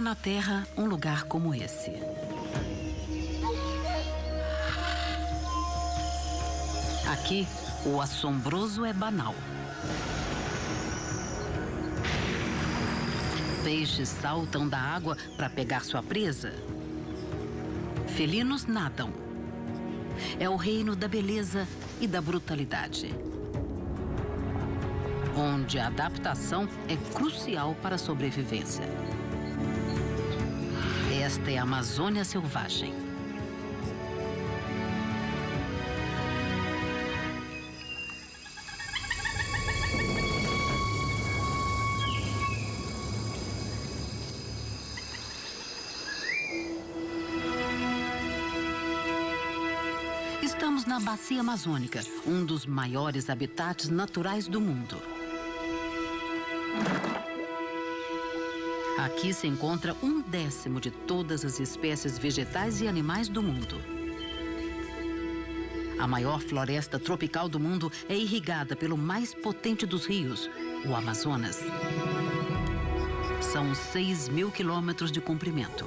na Terra um lugar como esse. Aqui, o assombroso é banal. Peixes saltam da água para pegar sua presa. Felinos nadam. É o reino da beleza e da brutalidade, onde a adaptação é crucial para a sobrevivência. Esta é a Amazônia selvagem. Estamos na Bacia Amazônica, um dos maiores habitats naturais do mundo. Aqui se encontra 1/10 de todas as espécies vegetais e animais do mundo. A maior floresta tropical do mundo é irrigada pelo mais potente dos rios, o Amazonas. São 6.000 quilômetros de comprimento.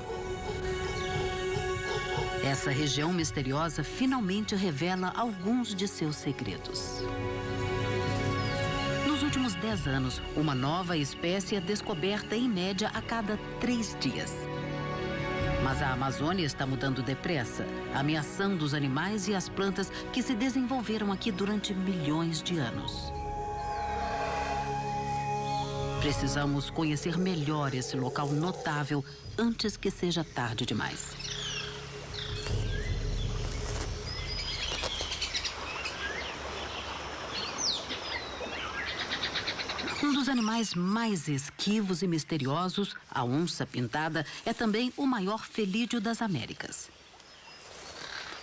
Essa região misteriosa finalmente revela alguns de seus segredos. Nos últimos 10 anos, uma nova espécie é descoberta em média a cada 3 dias. Mas a Amazônia está mudando depressa, ameaçando os animais e as plantas que se desenvolveram aqui durante milhões de anos. Precisamos conhecer melhor esse local notável antes que seja tarde demais. Um dos animais mais esquivos e misteriosos, a onça-pintada, é também o maior felídeo das Américas.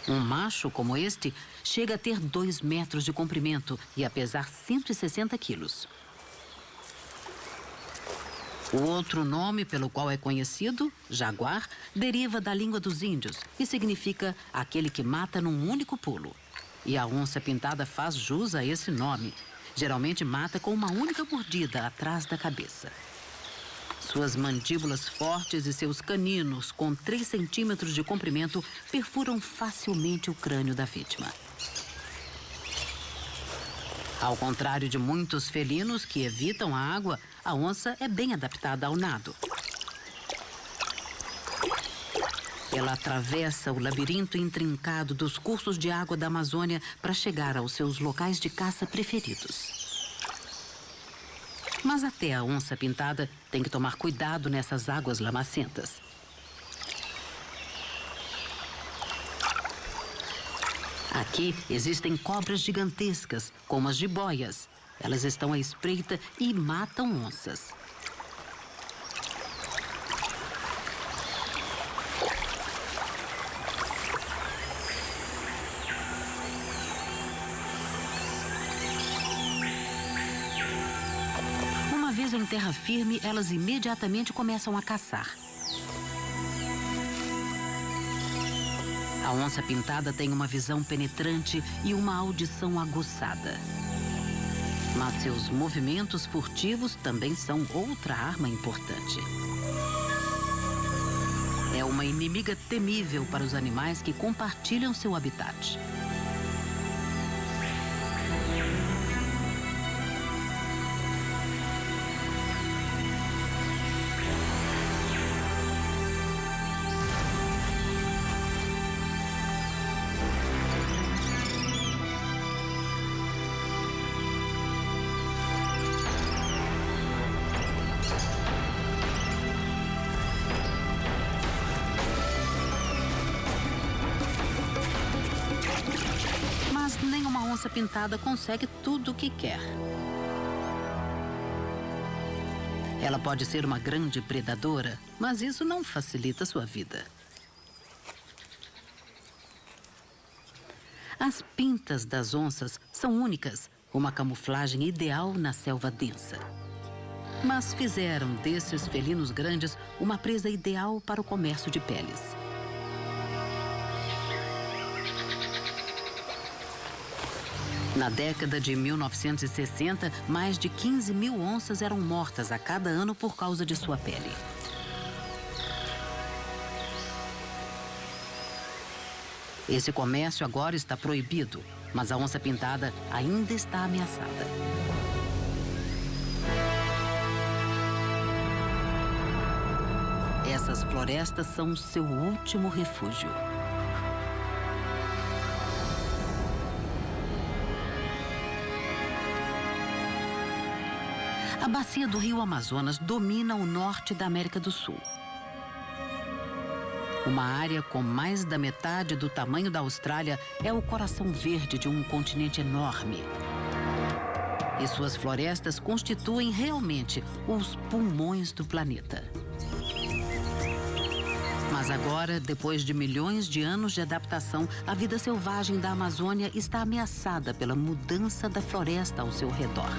Um macho como este chega a ter 2 metros de comprimento e a pesar 160 quilos. O outro nome pelo qual é conhecido, jaguar, deriva da língua dos índios e significa aquele que mata num único pulo. E a onça-pintada faz jus a esse nome. Geralmente mata com uma única mordida atrás da cabeça. Suas mandíbulas fortes e seus caninos, com 3 centímetros de comprimento, perfuram facilmente o crânio da vítima. Ao contrário de muitos felinos que evitam a água, a onça é bem adaptada ao nado. Ela atravessa o labirinto intrincado dos cursos de água da Amazônia para chegar aos seus locais de caça preferidos. Mas até a onça-pintada tem que tomar cuidado nessas águas lamacentas. Aqui existem cobras gigantescas, como as jiboias. Elas estão à espreita e matam onças. Uma vez em terra firme, elas imediatamente começam a caçar. A onça-pintada tem uma visão penetrante e uma audição aguçada. Mas seus movimentos furtivos também são outra arma importante. É uma inimiga temível para os animais que compartilham seu habitat. Onça-pintada consegue tudo o que quer. Ela pode ser uma grande predadora, mas isso não facilita sua vida. As pintas das onças são únicas, uma camuflagem ideal na selva densa. Mas fizeram desses felinos grandes uma presa ideal para o comércio de peles. Na década de 1960, mais de 15.000 onças eram mortas a cada ano por causa de sua pele. Esse comércio agora está proibido, mas a onça-pintada ainda está ameaçada. Essas florestas são seu último refúgio. A bacia do rio Amazonas domina o norte da América do Sul. Uma área com mais da metade do tamanho da Austrália é o coração verde de um continente enorme. E suas florestas constituem realmente os pulmões do planeta. Mas agora, depois de milhões de anos de adaptação, a vida selvagem da Amazônia está ameaçada pela mudança da floresta ao seu redor.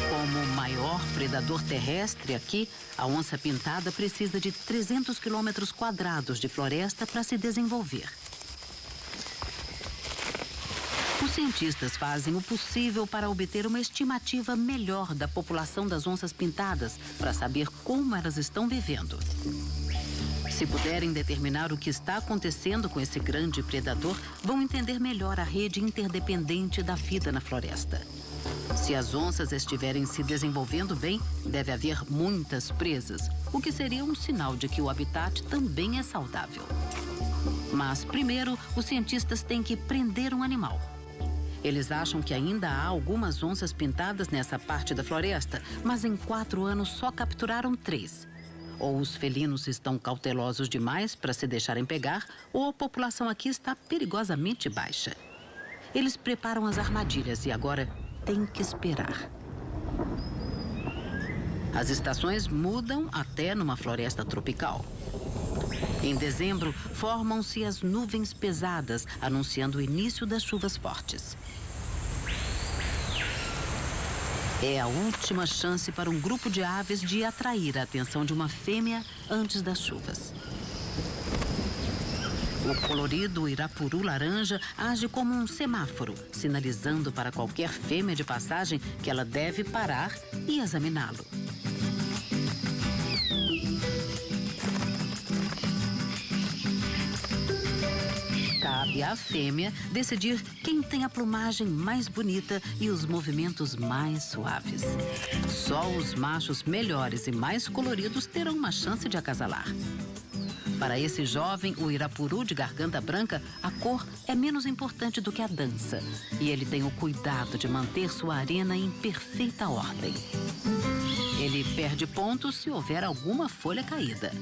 Como o maior predador terrestre aqui, a onça-pintada precisa de 300 quilômetros quadrados de floresta para se desenvolver. Os cientistas fazem o possível para obter uma estimativa melhor da população das onças pintadas, para saber como elas estão vivendo. Se puderem determinar o que está acontecendo com esse grande predador, vão entender melhor a rede interdependente da vida na floresta. Se as onças estiverem se desenvolvendo bem, deve haver muitas presas, o que seria um sinal de que o habitat também é saudável. Mas, primeiro, os cientistas têm que prender um animal. Eles acham que ainda há algumas onças pintadas nessa parte da floresta, mas em 4 anos só capturaram 3. Ou os felinos estão cautelosos demais para se deixarem pegar, ou a população aqui está perigosamente baixa. Eles preparam as armadilhas e agora tem que esperar. As estações mudam até numa floresta tropical. Em dezembro, formam-se as nuvens pesadas, anunciando o início das chuvas fortes. É a última chance para um grupo de aves de atrair a atenção de uma fêmea antes das chuvas. O colorido irapuru laranja age como um semáforo, sinalizando para qualquer fêmea de passagem que ela deve parar e examiná-lo. Cabe à fêmea decidir quem tem a plumagem mais bonita e os movimentos mais suaves. Só os machos melhores e mais coloridos terão uma chance de acasalar. Para esse jovem, o irapuru de garganta branca, a cor é menos importante do que a dança. E ele tem o cuidado de manter sua arena em perfeita ordem. Ele perde pontos se houver alguma folha caída.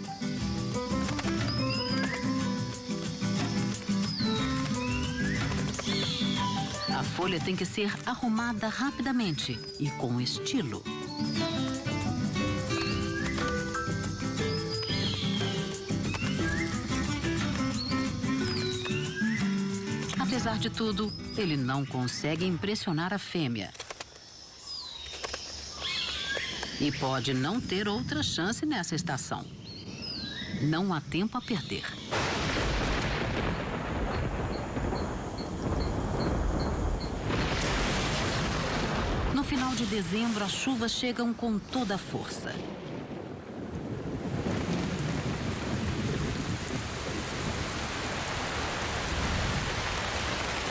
A folha tem que ser arrumada rapidamente e com estilo. Apesar de tudo, ele não consegue impressionar a fêmea. E pode não ter outra chance nessa estação. Não há tempo a perder. No final de dezembro, as chuvas chegam com toda a força.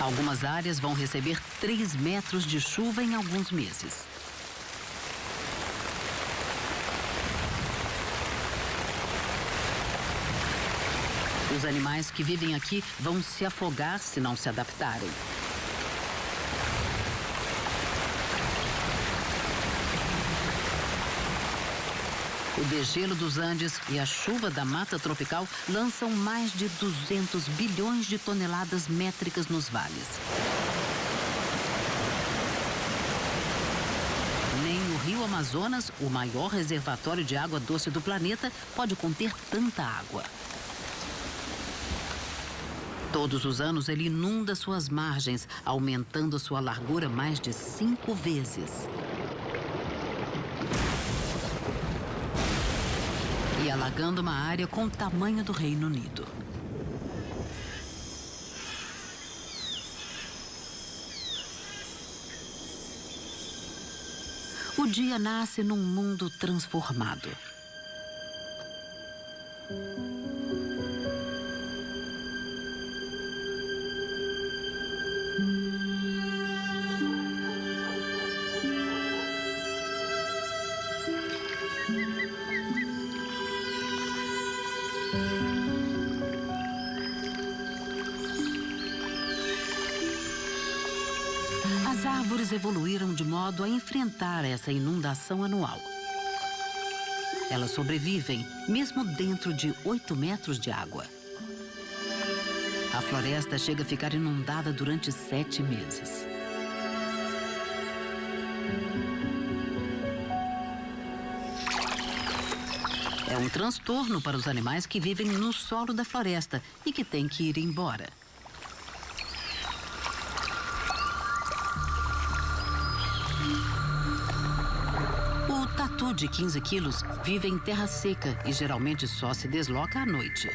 Algumas áreas vão receber 3 metros de chuva em alguns meses. Os animais que vivem aqui vão se afogar se não se adaptarem. O degelo dos Andes e a chuva da mata tropical lançam mais de 200 bilhões de toneladas métricas nos vales. Nem o rio Amazonas, o maior reservatório de água doce do planeta, pode conter tanta água. Todos os anos ele inunda suas margens, aumentando sua largura mais de 5 vezes. E alagando uma área com o tamanho do Reino Unido. O dia nasce num mundo transformado. As árvores evoluíram de modo a enfrentar essa inundação anual. Elas sobrevivem mesmo dentro de 8 metros de água. A floresta chega a ficar inundada durante 7 meses. É um transtorno para os animais que vivem no solo da floresta e que têm que ir embora. O tatu de 15 quilos vive em terra seca e geralmente só se desloca à noite.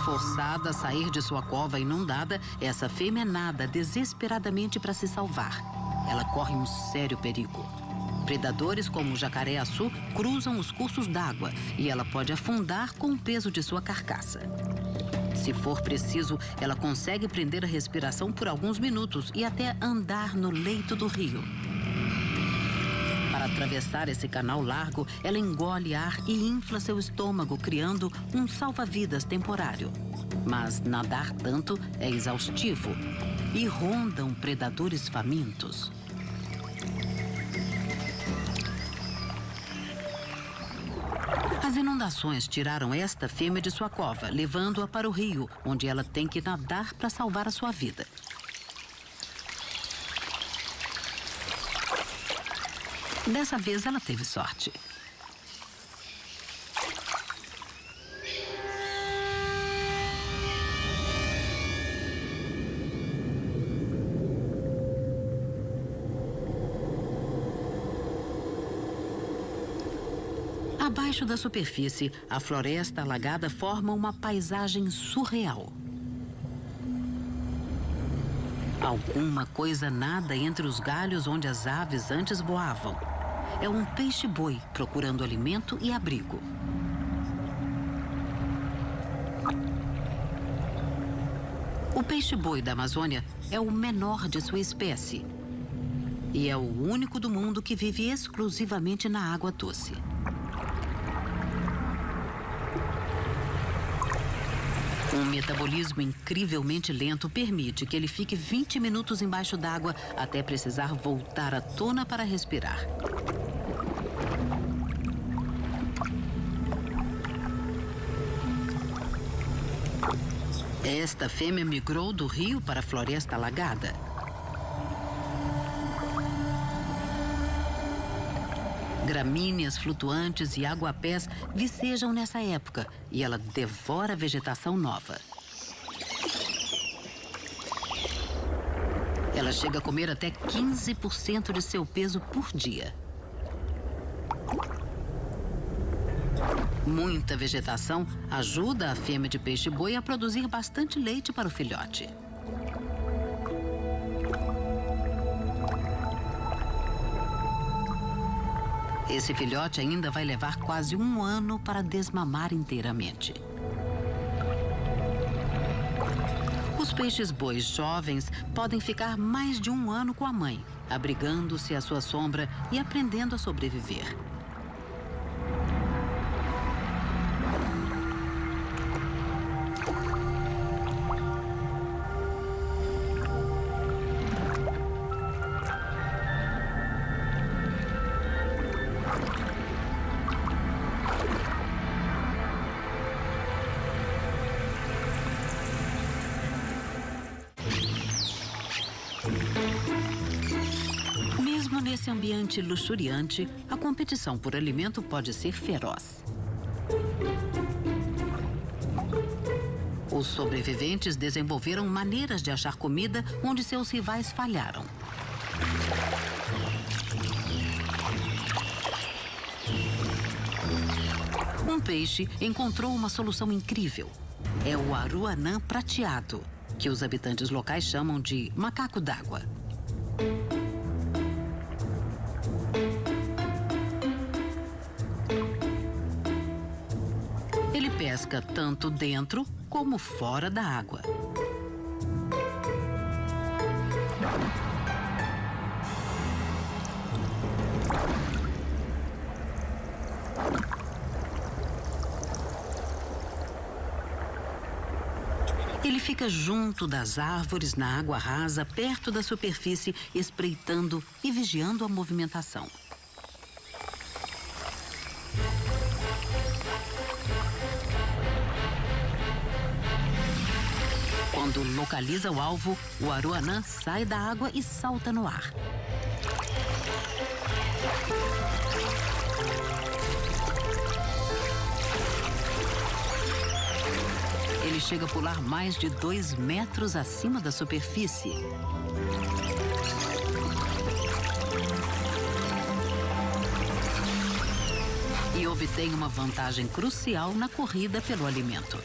Forçada a sair de sua cova inundada, essa fêmea nada desesperadamente para se salvar. Ela corre um sério perigo. Predadores como o jacaré-açu cruzam os cursos d'água e ela pode afundar com o peso de sua carcaça. Se for preciso, ela consegue prender a respiração por alguns minutos e até andar no leito do rio. Para atravessar esse canal largo, ela engole ar e infla seu estômago, criando um salva-vidas temporário. Mas nadar tanto é exaustivo e rondam predadores famintos. As inundações tiraram esta fêmea de sua cova, levando-a para o rio, onde ela tem que nadar para salvar a sua vida. Dessa vez ela teve sorte. Abaixo da superfície, a floresta alagada forma uma paisagem surreal. Alguma coisa nada entre os galhos onde as aves antes voavam. É um peixe-boi procurando alimento e abrigo. O peixe-boi da Amazônia é o menor de sua espécie. E é o único do mundo que vive exclusivamente na água doce. Um metabolismo incrivelmente lento permite que ele fique 20 minutos embaixo d'água até precisar voltar à tona para respirar. Esta fêmea migrou do rio para a floresta alagada. Gramíneas flutuantes e aguapés vicejam nessa época e ela devora a vegetação nova. Ela chega a comer até 15% de seu peso por dia. Muita vegetação ajuda a fêmea de peixe-boi a produzir bastante leite para o filhote. Esse filhote ainda vai levar quase 1 ano para desmamar inteiramente. Os peixes-bois jovens podem ficar mais de 1 ano com a mãe, abrigando-se à sua sombra e aprendendo a sobreviver. Mesmo nesse ambiente luxuriante, a competição por alimento pode ser feroz. Os sobreviventes desenvolveram maneiras de achar comida onde seus rivais falharam. Um peixe encontrou uma solução incrível. É o aruanã prateado. que os habitantes locais chamam de macaco d'água. Ele pesca tanto dentro como fora da água. Ele fica junto das árvores na água rasa, perto da superfície, espreitando e vigiando a movimentação. Quando localiza o alvo, o aruanã sai da água e salta no ar. Ele chega a pular mais de 2 metros acima da superfície. E obtém uma vantagem crucial na corrida pelo alimento.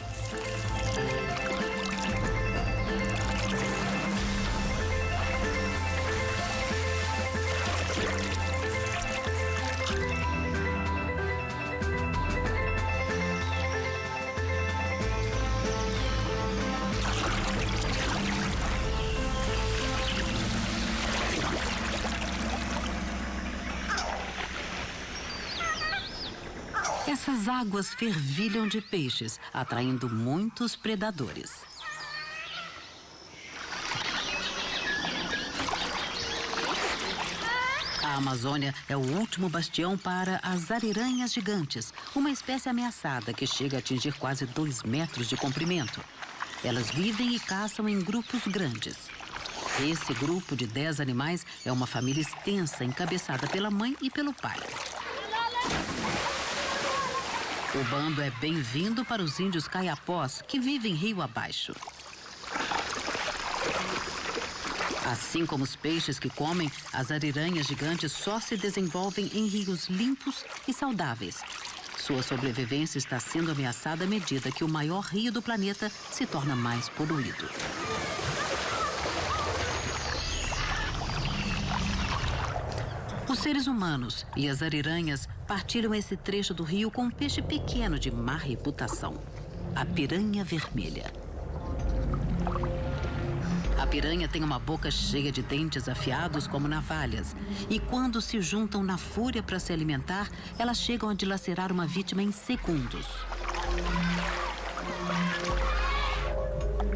Essas águas fervilham de peixes, atraindo muitos predadores. A Amazônia é o último bastião para as ariranhas gigantes, uma espécie ameaçada que chega a atingir quase 2 metros de comprimento. Elas vivem e caçam em grupos grandes. Esse grupo de 10 animais é uma família extensa, encabeçada pela mãe e pelo pai. O bando é bem-vindo para os índios caiapós, que vivem rio abaixo. Assim como os peixes que comem, as ariranhas gigantes só se desenvolvem em rios limpos e saudáveis. Sua sobrevivência está sendo ameaçada à medida que o maior rio do planeta se torna mais poluído. Os seres humanos e as ariranhas partilham esse trecho do rio com um peixe pequeno de má reputação, a piranha vermelha. A piranha tem uma boca cheia de dentes afiados como navalhas, e quando se juntam na fúria para se alimentar, elas chegam a dilacerar uma vítima em segundos.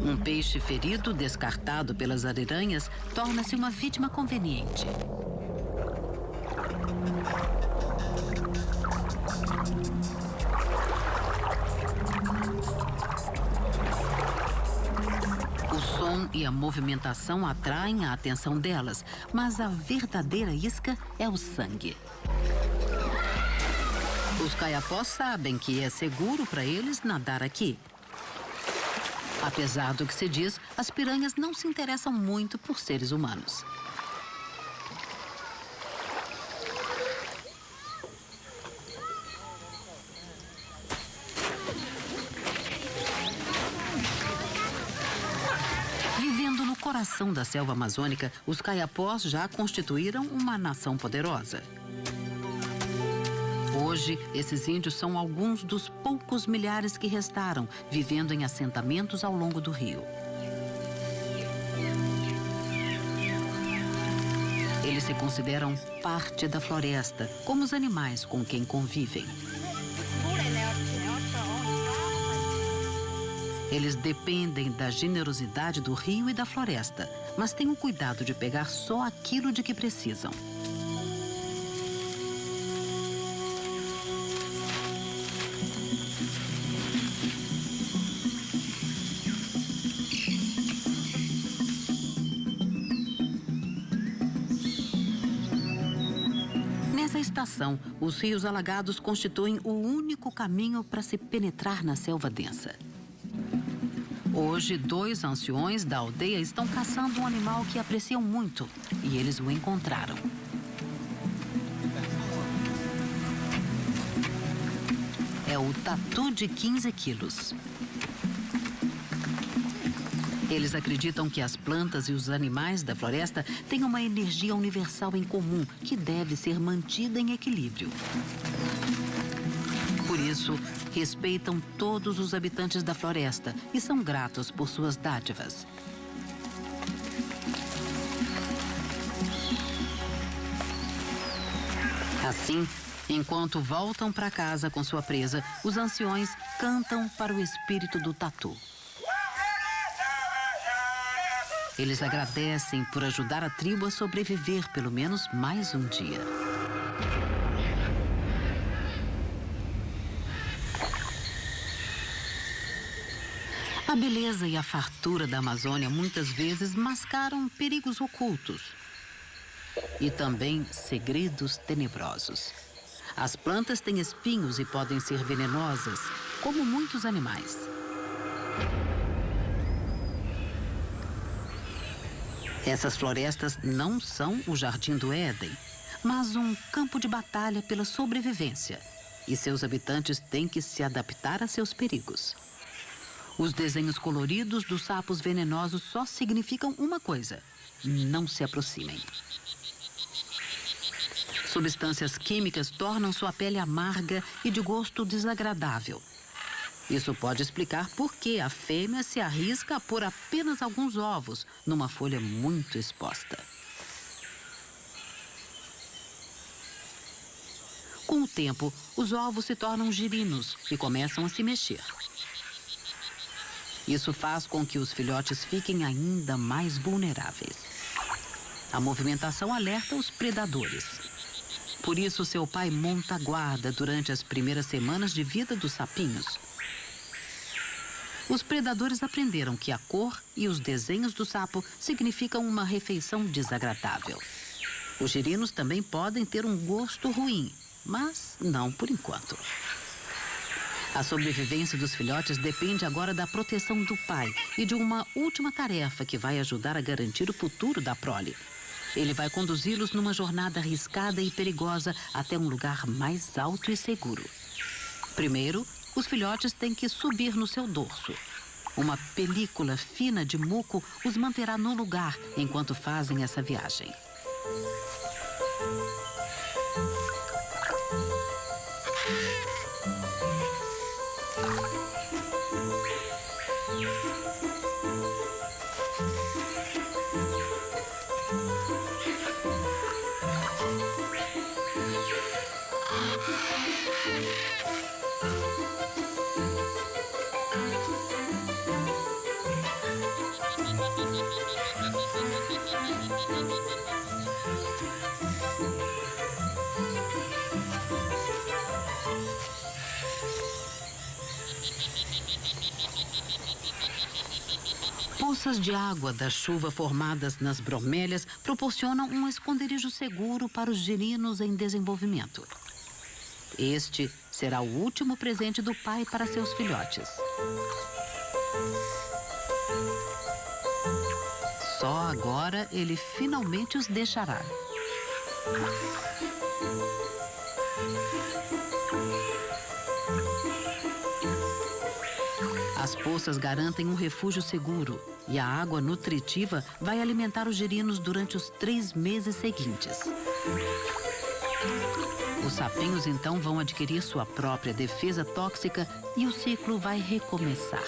Um peixe ferido, descartado pelas ariranhas, torna-se uma vítima conveniente. O som e a movimentação atraem a atenção delas, mas a verdadeira isca é o sangue. Os caiapós sabem que é seguro para eles nadar aqui. Apesar do que se diz, as piranhas não se interessam muito por seres humanos. Vivendo no coração da selva amazônica, os caiapós já constituíram uma nação poderosa. Hoje, esses índios são alguns dos poucos milhares que restaram, vivendo em assentamentos ao longo do rio. Eles se consideram parte da floresta, como os animais com quem convivem. Eles dependem da generosidade do rio e da floresta, mas têm o cuidado de pegar só aquilo de que precisam. Nessa estação, os rios alagados constituem o único caminho para se penetrar na selva densa. Hoje, 2 anciões da aldeia estão caçando um animal que apreciam muito e eles o encontraram. É o tatu de 15 quilos. Eles acreditam que as plantas e os animais da floresta têm uma energia universal em comum que deve ser mantida em equilíbrio. Por isso, respeitam todos os habitantes da floresta e são gratos por suas dádivas. Assim, enquanto voltam para casa com sua presa, os anciões cantam para o espírito do tatu. Eles agradecem por ajudar a tribo a sobreviver pelo menos mais um dia. A beleza e a fartura da Amazônia muitas vezes mascaram perigos ocultos e também segredos tenebrosos. As plantas têm espinhos e podem ser venenosas, como muitos animais. Essas florestas não são o Jardim do Éden, mas um campo de batalha pela sobrevivência. E seus habitantes têm que se adaptar a seus perigos. Os desenhos coloridos dos sapos venenosos só significam uma coisa: não se aproximem. Substâncias químicas tornam sua pele amarga e de gosto desagradável. Isso pode explicar por que a fêmea se arrisca a pôr apenas alguns ovos numa folha muito exposta. Com o tempo, os ovos se tornam girinos e começam a se mexer. Isso faz com que os filhotes fiquem ainda mais vulneráveis. A movimentação alerta os predadores. Por isso, seu pai monta guarda durante as primeiras semanas de vida dos sapinhos. Os predadores aprenderam que a cor e os desenhos do sapo significam uma refeição desagradável. Os girinos também podem ter um gosto ruim, mas não por enquanto. A sobrevivência dos filhotes depende agora da proteção do pai e de uma última tarefa que vai ajudar a garantir o futuro da prole. Ele vai conduzi-los numa jornada arriscada e perigosa até um lugar mais alto e seguro. Primeiro, os filhotes têm que subir no seu dorso. Uma película fina de muco os manterá no lugar enquanto fazem essa viagem. Poças de água da chuva formadas nas bromélias proporcionam um esconderijo seguro para os girinos em desenvolvimento. Este será o último presente do pai para seus filhotes. Só agora ele finalmente os deixará. As poças garantem um refúgio seguro e a água nutritiva vai alimentar os girinos durante os 3 meses seguintes. Os sapinhos então vão adquirir sua própria defesa tóxica e o ciclo vai recomeçar.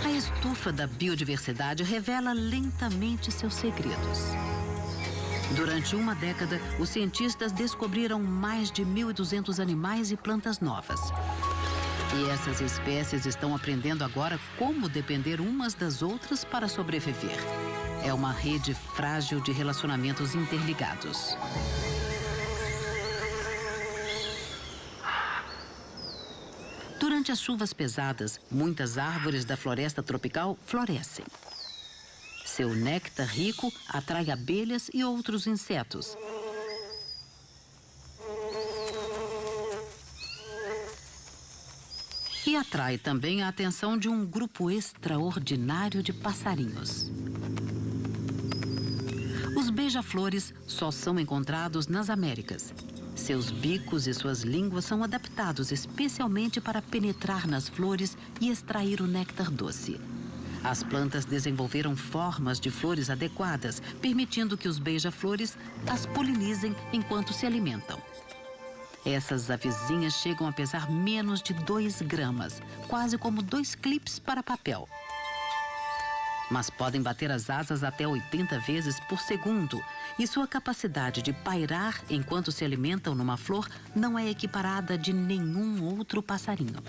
A estufa da biodiversidade revela lentamente seus segredos. Durante uma década, os cientistas descobriram mais de 1.200 animais e plantas novas. E essas espécies estão aprendendo agora como depender umas das outras para sobreviver. É uma rede frágil de relacionamentos interligados. Durante as chuvas pesadas, muitas árvores da floresta tropical florescem. Seu néctar rico atrai abelhas e outros insetos. E atrai também a atenção de um grupo extraordinário de passarinhos. Os beija-flores só são encontrados nas Américas. Seus bicos e suas línguas são adaptados especialmente para penetrar nas flores e extrair o néctar doce. As plantas desenvolveram formas de flores adequadas, permitindo que os beija-flores as polinizem enquanto se alimentam. Essas avezinhas chegam a pesar menos de 2 gramas, quase como 2 clipes para papel. Mas podem bater as asas até 80 vezes por segundo, e sua capacidade de pairar enquanto se alimentam numa flor não é equiparada de nenhum outro passarinho.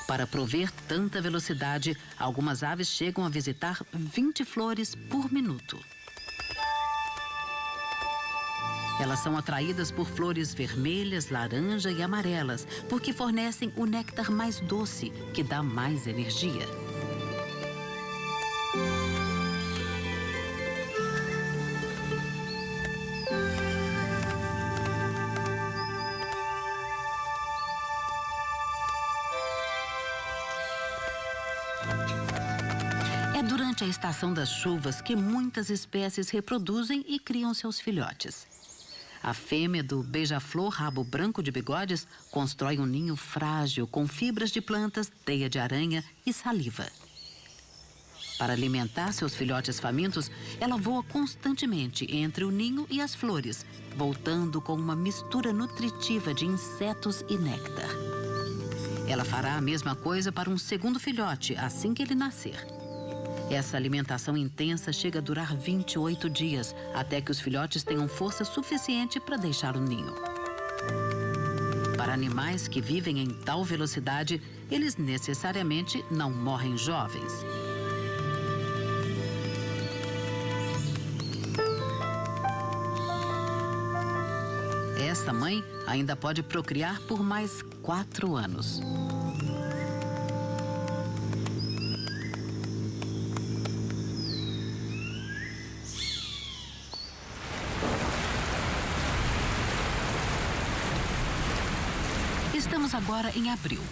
Para prover tanta velocidade, algumas aves chegam a visitar 20 flores por minuto. Elas são atraídas por flores vermelhas, laranja e amarelas, porque fornecem o néctar mais doce, que dá mais energia. É durante a estação das chuvas que muitas espécies reproduzem e criam seus filhotes. A fêmea do beija-flor rabo branco de bigodes constrói um ninho frágil com fibras de plantas, teia de aranha e saliva. Para alimentar seus filhotes famintos, ela voa constantemente entre o ninho e as flores, voltando com uma mistura nutritiva de insetos e néctar. Ela fará a mesma coisa para um segundo filhote assim que ele nascer. Essa alimentação intensa chega a durar 28 dias, até que os filhotes tenham força suficiente para deixar o ninho. Para animais que vivem em tal velocidade, eles necessariamente não morrem jovens. Essa mãe ainda pode procriar por mais 4 anos. Estamos agora em abril.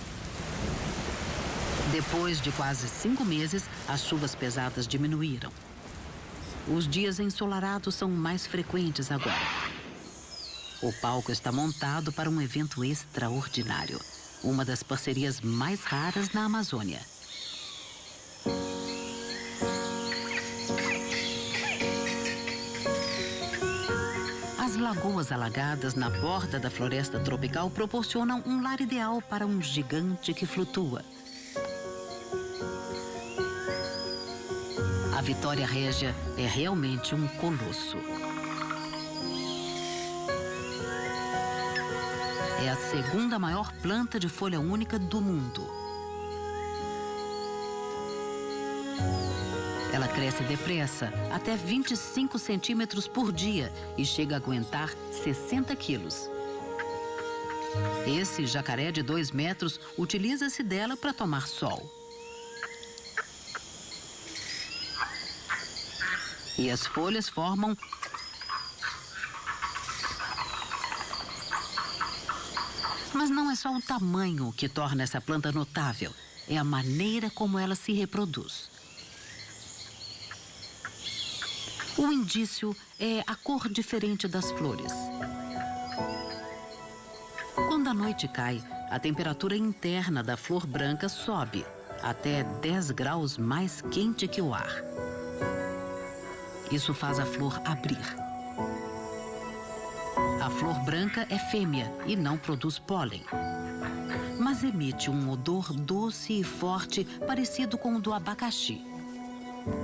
Depois de quase 5 meses, as chuvas pesadas diminuíram. Os dias ensolarados são mais frequentes agora. O palco está montado para um evento extraordinário, uma das parcerias mais raras na Amazônia. As lagoas alagadas na borda da floresta tropical proporcionam um lar ideal para um gigante que flutua. A Vitória Régia é realmente um colosso. É a segunda maior planta de folha única do mundo. Ela cresce depressa, até 25 centímetros por dia e chega a aguentar 60 quilos. Esse jacaré de 2 metros utiliza-se dela para tomar sol. E as folhas formam Mas não é só o tamanho que torna essa planta notável, é a maneira como ela se reproduz. O indício é a cor diferente das flores. Quando a noite cai, a temperatura interna da flor branca sobe, até 10 graus mais quente que o ar. Isso faz a flor abrir. A flor branca é fêmea e não produz pólen, mas emite um odor doce e forte parecido com o do abacaxi.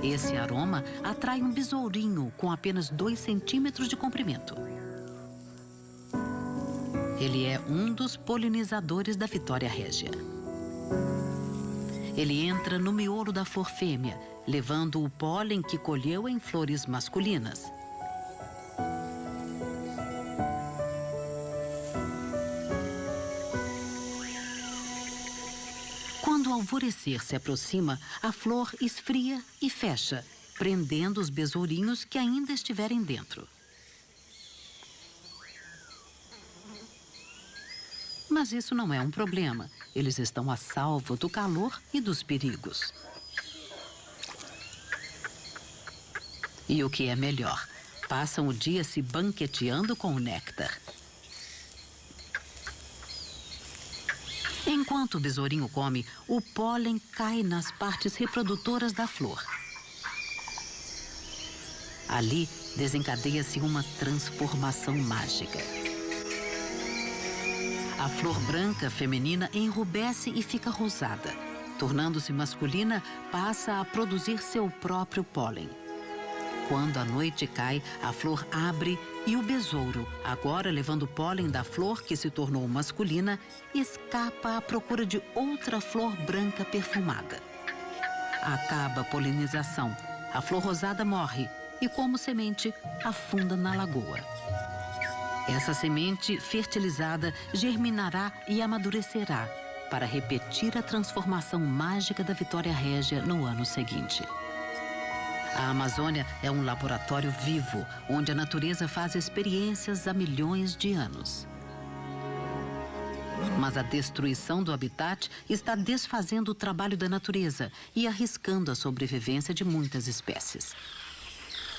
Esse aroma atrai um besourinho com apenas 2 centímetros de comprimento. Ele é um dos polinizadores da Vitória Régia. Ele entra no miolo da flor fêmea, levando o pólen que colheu em flores masculinas. Quando o alvorecer se aproxima, a flor esfria e fecha, prendendo os besourinhos que ainda estiverem dentro. Mas isso não é um problema. Eles estão a salvo do calor e dos perigos. E o que é melhor, passam o dia se banqueteando com o néctar. Enquanto o besourinho come, o pólen cai nas partes reprodutoras da flor. Ali desencadeia-se uma transformação mágica. A flor branca feminina enrubesce e fica rosada. Tornando-se masculina, passa a produzir seu próprio pólen. Quando a noite cai, a flor abre e o besouro, agora levando o pólen da flor que se tornou masculina, escapa à procura de outra flor branca perfumada. Acaba a polinização. A flor rosada morre e, como semente, afunda na lagoa. Essa semente fertilizada germinará e amadurecerá para repetir a transformação mágica da Vitória Régia no ano seguinte. A Amazônia é um laboratório vivo, onde a natureza faz experiências há milhões de anos. Mas a destruição do habitat está desfazendo o trabalho da natureza e arriscando a sobrevivência de muitas espécies.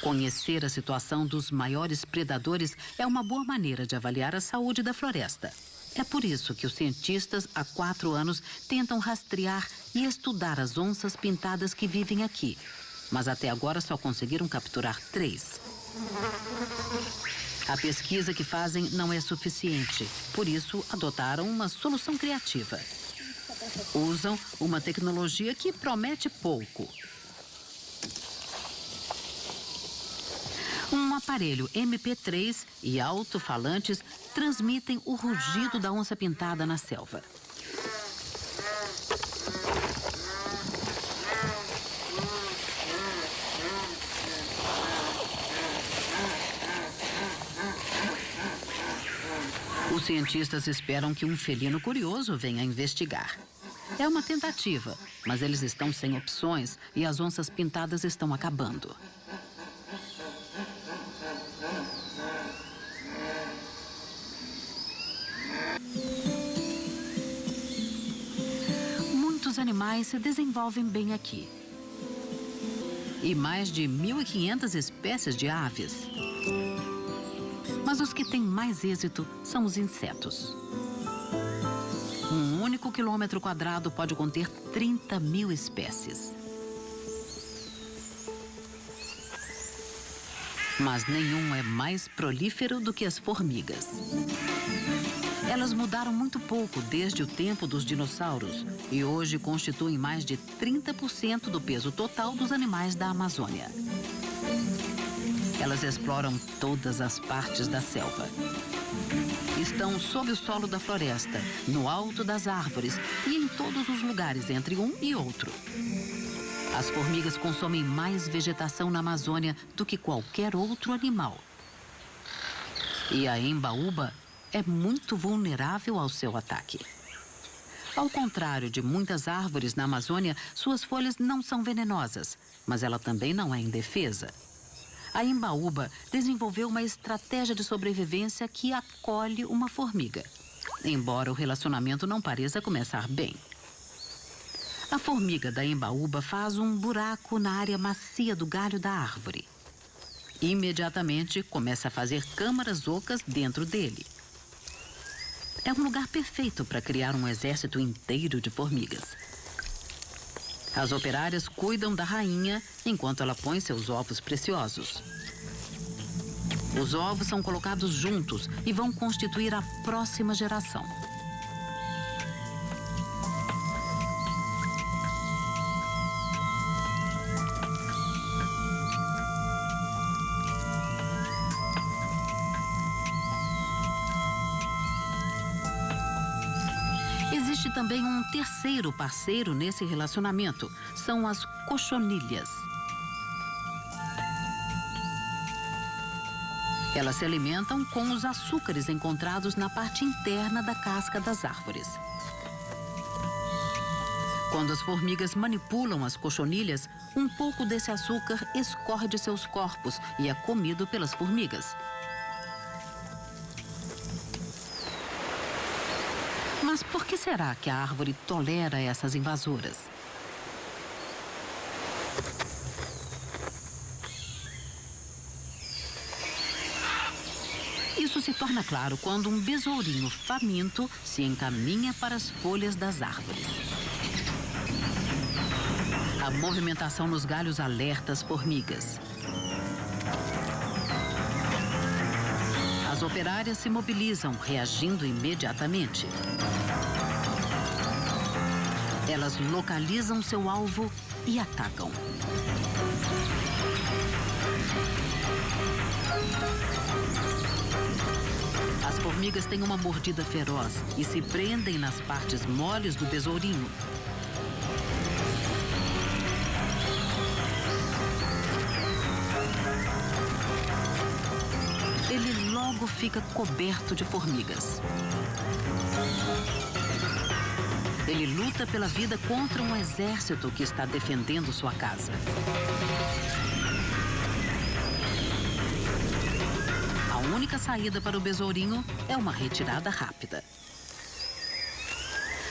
Conhecer a situação dos maiores predadores é uma boa maneira de avaliar a saúde da floresta. É por isso que os cientistas, há 4 anos, tentam rastrear e estudar as onças pintadas que vivem aqui. Mas até agora só conseguiram capturar 3. A pesquisa que fazem não é suficiente, por isso adotaram uma solução criativa. Usam uma tecnologia que promete pouco. Um aparelho MP3 e alto-falantes transmitem o rugido da onça-pintada na selva. Os cientistas esperam que um felino curioso venha investigar. É uma tentativa, mas eles estão sem opções e as onças pintadas estão acabando. Muitos animais se desenvolvem bem aqui. E mais de 1.500 espécies de aves. Mas os que têm mais êxito são os insetos. Um único quilômetro quadrado pode conter 30.000 espécies. Mas nenhum é mais prolífero do que as formigas. Elas mudaram muito pouco desde o tempo dos dinossauros e hoje constituem mais de 30% do peso total dos animais da Amazônia. Elas exploram todas as partes da selva. Estão sob o solo da floresta, no alto das árvores e em todos os lugares entre um e outro. As formigas consomem mais vegetação na Amazônia do que qualquer outro animal. E a embaúba é muito vulnerável ao seu ataque. Ao contrário de muitas árvores na Amazônia, suas folhas não são venenosas, mas ela também não é indefesa. A embaúba desenvolveu uma estratégia de sobrevivência que acolhe uma formiga, embora o relacionamento não pareça começar bem. A formiga da embaúba faz um buraco na área macia do galho da árvore. Imediatamente começa a fazer câmaras ocas dentro dele. É um lugar perfeito para criar um exército inteiro de formigas. As operárias cuidam da rainha enquanto ela põe seus ovos preciosos. Os ovos são colocados juntos e vão constituir a próxima geração. Existe também um terceiro parceiro nesse relacionamento. São as cochonilhas. Elas se alimentam com os açúcares encontrados na parte interna da casca das árvores. Quando as formigas manipulam as cochonilhas, um pouco desse açúcar escorre de seus corpos e é comido pelas formigas. Mas por que será que a árvore tolera essas invasoras? se torna claro quando um besourinho faminto se encaminha para as folhas das árvores. A movimentação nos galhos alerta as formigas. As operárias se mobilizam, reagindo imediatamente. Elas localizam seu alvo e atacam. As formigas têm uma mordida feroz e se prendem nas partes moles do besourinho. Ele logo fica coberto de formigas. Ele luta pela vida contra um exército que está defendendo sua casa. A única saída para o besourinho é uma retirada rápida.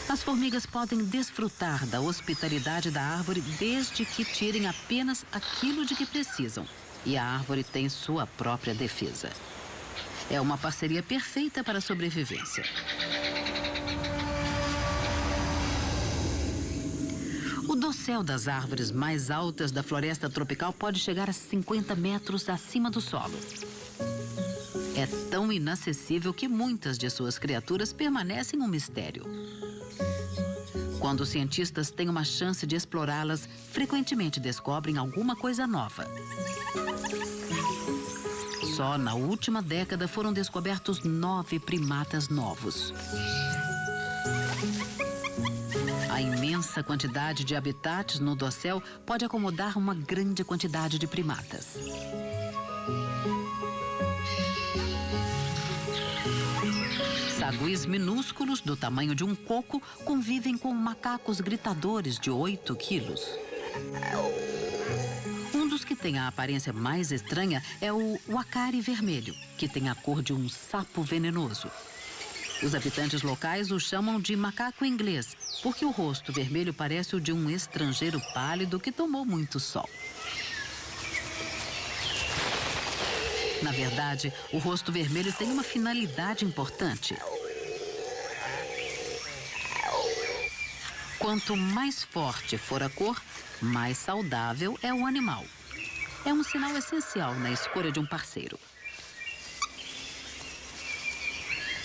As formigas podem desfrutar da hospitalidade da árvore desde que tirem apenas aquilo de que precisam. E a árvore tem sua própria defesa. É uma parceria perfeita para a sobrevivência. O dossel das árvores mais altas da floresta tropical pode chegar a 50 metros acima do solo. É tão inacessível que muitas de suas criaturas permanecem um mistério. Quando os cientistas têm uma chance de explorá-las, frequentemente descobrem alguma coisa nova. Só na última década foram descobertos 9 primatas novos. A imensa quantidade de habitats no dossel pode acomodar uma grande quantidade de primatas. Saguis minúsculos do tamanho de um coco convivem com macacos gritadores de 8 quilos. Um dos que tem a aparência mais estranha é o uacari vermelho, que tem a cor de um sapo venenoso. Os habitantes locais o chamam de macaco inglês, porque o rosto vermelho parece o de um estrangeiro pálido que tomou muito sol. Na verdade, o rosto vermelho tem uma finalidade importante. Quanto mais forte for a cor, mais saudável é o animal. É um sinal essencial na escolha de um parceiro.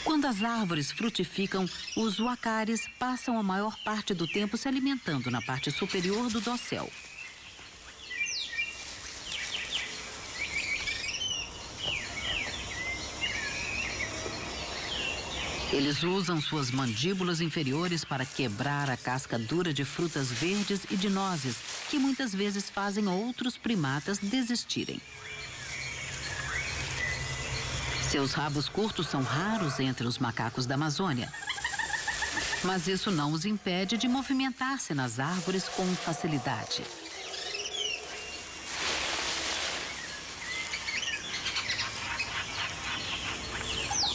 Quando as árvores frutificam, os uacaris passam a maior parte do tempo se alimentando na parte superior do dossel. Eles usam suas mandíbulas inferiores para quebrar a casca dura de frutas verdes e de nozes, que muitas vezes fazem outros primatas desistirem. Seus rabos curtos são raros entre os macacos da Amazônia. Mas isso não os impede de movimentar-se nas árvores com facilidade.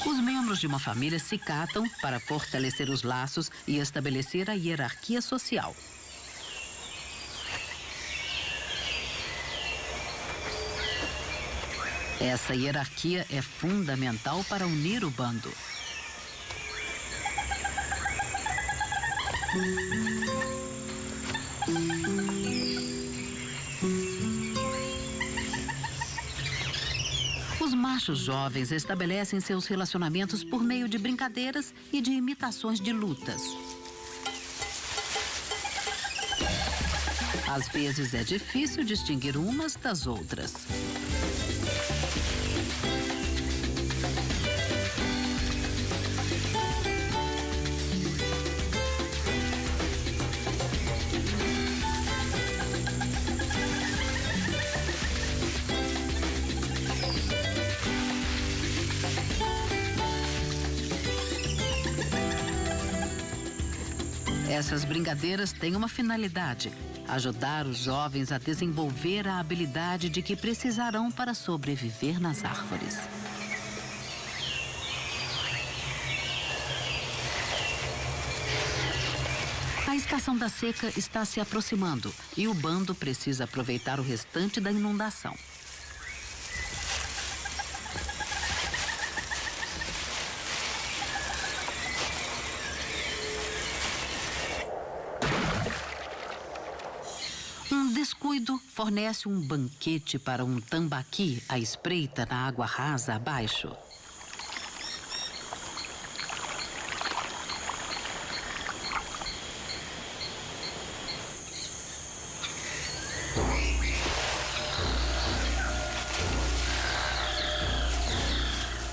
Os membros de uma família se catam para fortalecer os laços e estabelecer a hierarquia social. Essa hierarquia é fundamental para unir o bando. Os machos jovens estabelecem seus relacionamentos por meio de brincadeiras e de imitações de lutas. Às vezes é difícil distinguir umas das outras. Essas brincadeiras têm uma finalidade: ajudar os jovens a desenvolver a habilidade de que precisarão para sobreviver nas árvores. A estação da seca está se aproximando e o bando precisa aproveitar o restante da inundação. descuido fornece um banquete para um tambaqui à espreita na água rasa abaixo.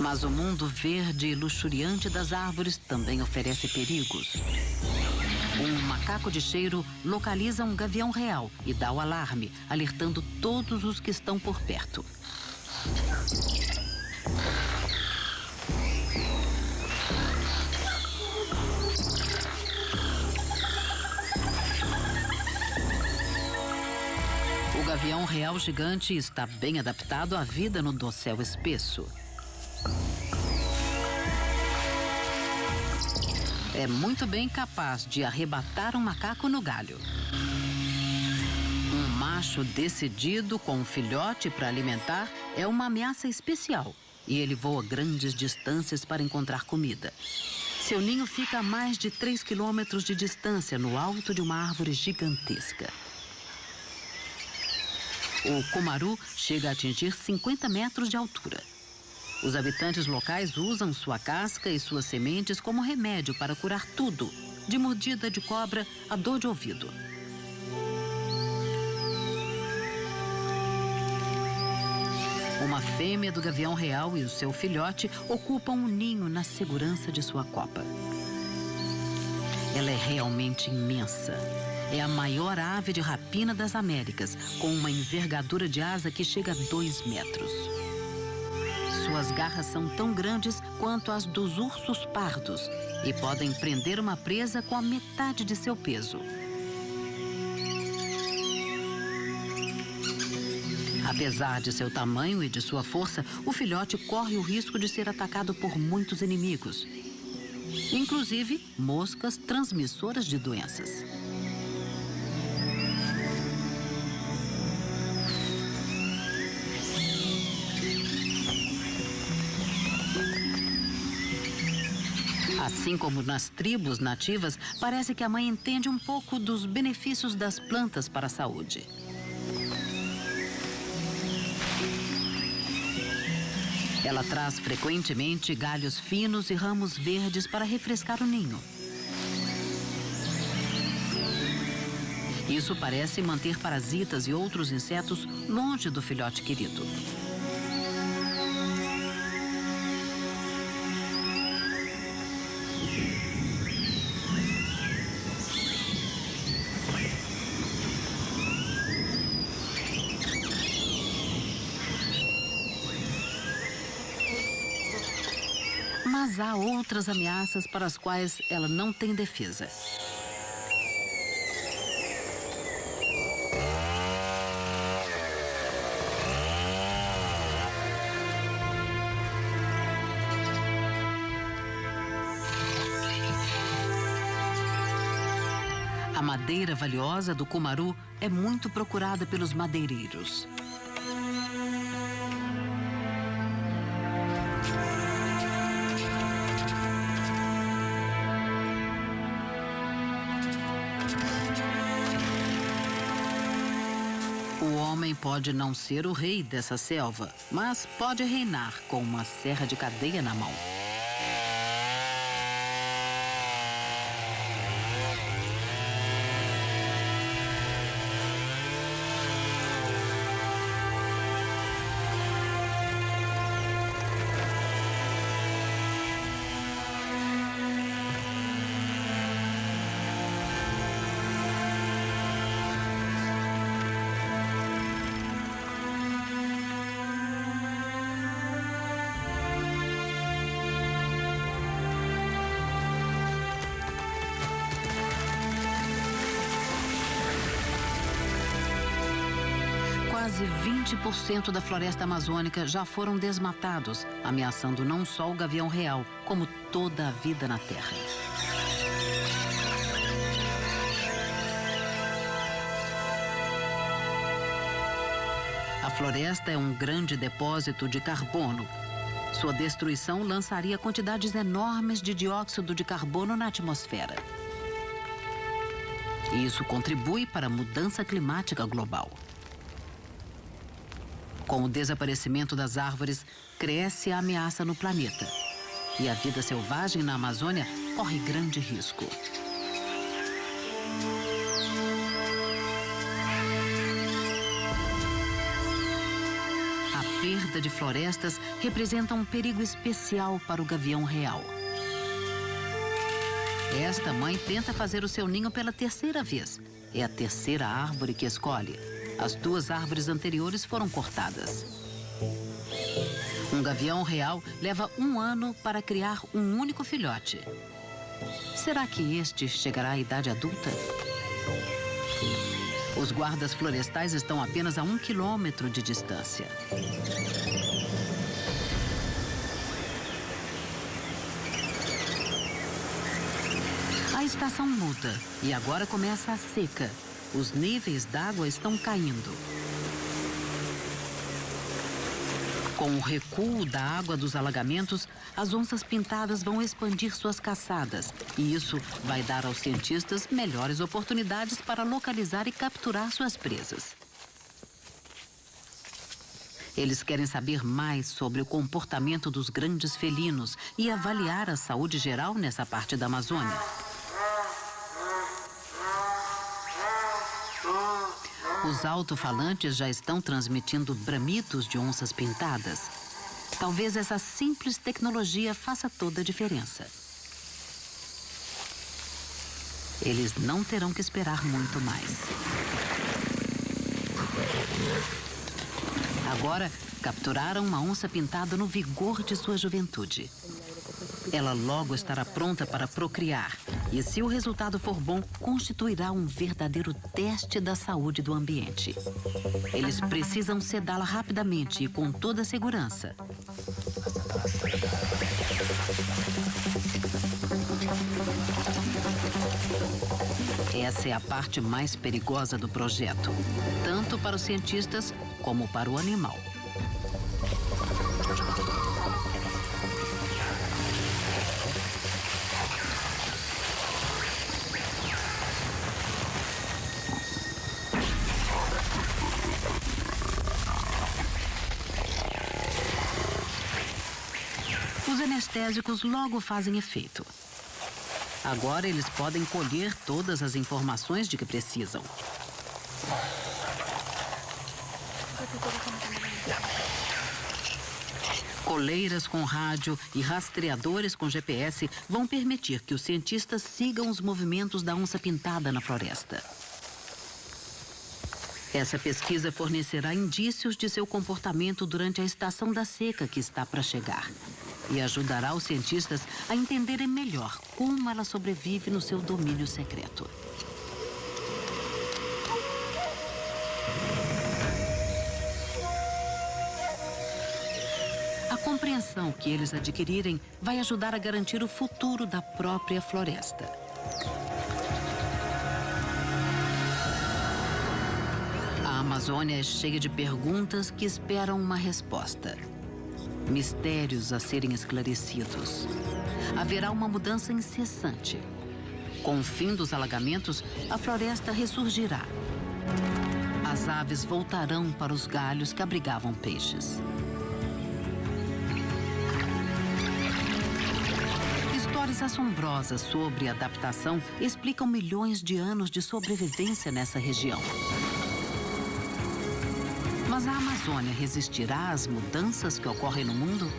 Mas o mundo verde e luxuriante das árvores também oferece perigos. Um macaco de cheiro localiza um gavião real e dá o alarme, alertando todos os que estão por perto. O gavião real gigante está bem adaptado à vida no dossel espesso. É muito bem capaz de arrebatar um macaco no galho. Um macho decidido com um filhote para alimentar é uma ameaça especial e ele voa grandes distâncias para encontrar comida. Seu ninho fica a mais de 3 quilômetros de distância no alto de uma árvore gigantesca. O cumaru chega a atingir 50 metros de altura. Os habitantes locais usam sua casca e suas sementes como remédio para curar tudo, de mordida de cobra a dor de ouvido. Uma fêmea do gavião real e o seu filhote ocupam um ninho na segurança de sua copa. Ela é realmente imensa. É a maior ave de rapina das Américas, com uma envergadura de asa que chega a 2 metros. Suas garras são tão grandes quanto as dos ursos pardos e podem prender uma presa com a metade de seu peso. Apesar de seu tamanho e de sua força, o filhote corre o risco de ser atacado por muitos inimigos, inclusive moscas transmissoras de doenças. Assim como nas tribos nativas, parece que a mãe entende um pouco dos benefícios das plantas para a saúde. Ela traz frequentemente galhos finos e ramos verdes para refrescar o ninho. Isso parece manter parasitas e outros insetos longe do filhote querido. Mas há outras ameaças para as quais ela não tem defesa. A madeira valiosa do cumaru é muito procurada pelos madeireiros. O homem pode não ser o rei dessa selva, mas pode reinar com uma serra de cadeia na mão. Quase 20% da floresta amazônica já foram desmatados, ameaçando não só o gavião real, como toda a vida na Terra. A floresta é um grande depósito de carbono. Sua destruição lançaria quantidades enormes de dióxido de carbono na atmosfera. E isso contribui para a mudança climática global. Com o desaparecimento das árvores, cresce a ameaça no planeta. E a vida selvagem na Amazônia corre grande risco. A perda de florestas representa um perigo especial para o gavião real. Esta mãe tenta fazer o seu ninho pela terceira vez. É a terceira árvore que escolhe. As 2 árvores anteriores foram cortadas. Um gavião real leva 1 ano para criar um único filhote. Será que este chegará à idade adulta? Os guardas florestais estão apenas a 1 quilômetro de distância. A estação muda e agora começa a seca. Os níveis d'água estão caindo. Com o recuo da água dos alagamentos, as onças pintadas vão expandir suas caçadas. E isso vai dar aos cientistas melhores oportunidades para localizar e capturar suas presas. Eles querem saber mais sobre o comportamento dos grandes felinos e avaliar a saúde geral nessa parte da Amazônia. Os alto-falantes já estão transmitindo bramidos de onças pintadas. Talvez essa simples tecnologia faça toda a diferença. Eles não terão que esperar muito mais. Agora, capturaram uma onça pintada no vigor de sua juventude. Ela logo estará pronta para procriar. E se o resultado for bom, constituirá um verdadeiro teste da saúde do ambiente. Eles precisam sedá-la rapidamente e com toda a segurança. Essa é a parte mais perigosa do projeto, tanto para os cientistas como para o animal. Os anestésicos logo fazem efeito. Agora eles podem colher todas as informações de que precisam. Coleiras com rádio e rastreadores com GPS vão permitir que os cientistas sigam os movimentos da onça pintada na floresta. Essa pesquisa fornecerá indícios de seu comportamento durante a estação da seca que está para chegar. E ajudará os cientistas a entenderem melhor como ela sobrevive no seu domínio secreto. A compreensão que eles adquirirem vai ajudar a garantir o futuro da própria floresta. A Amazônia é cheia de perguntas que esperam uma resposta. Mistérios a serem esclarecidos. Haverá uma mudança incessante. Com o fim dos alagamentos, a floresta ressurgirá. As aves voltarão para os galhos que abrigavam peixes. Histórias assombrosas sobre adaptação explicam milhões de anos de sobrevivência nessa região. Mas a Amazônia resistirá às mudanças que ocorrem no mundo?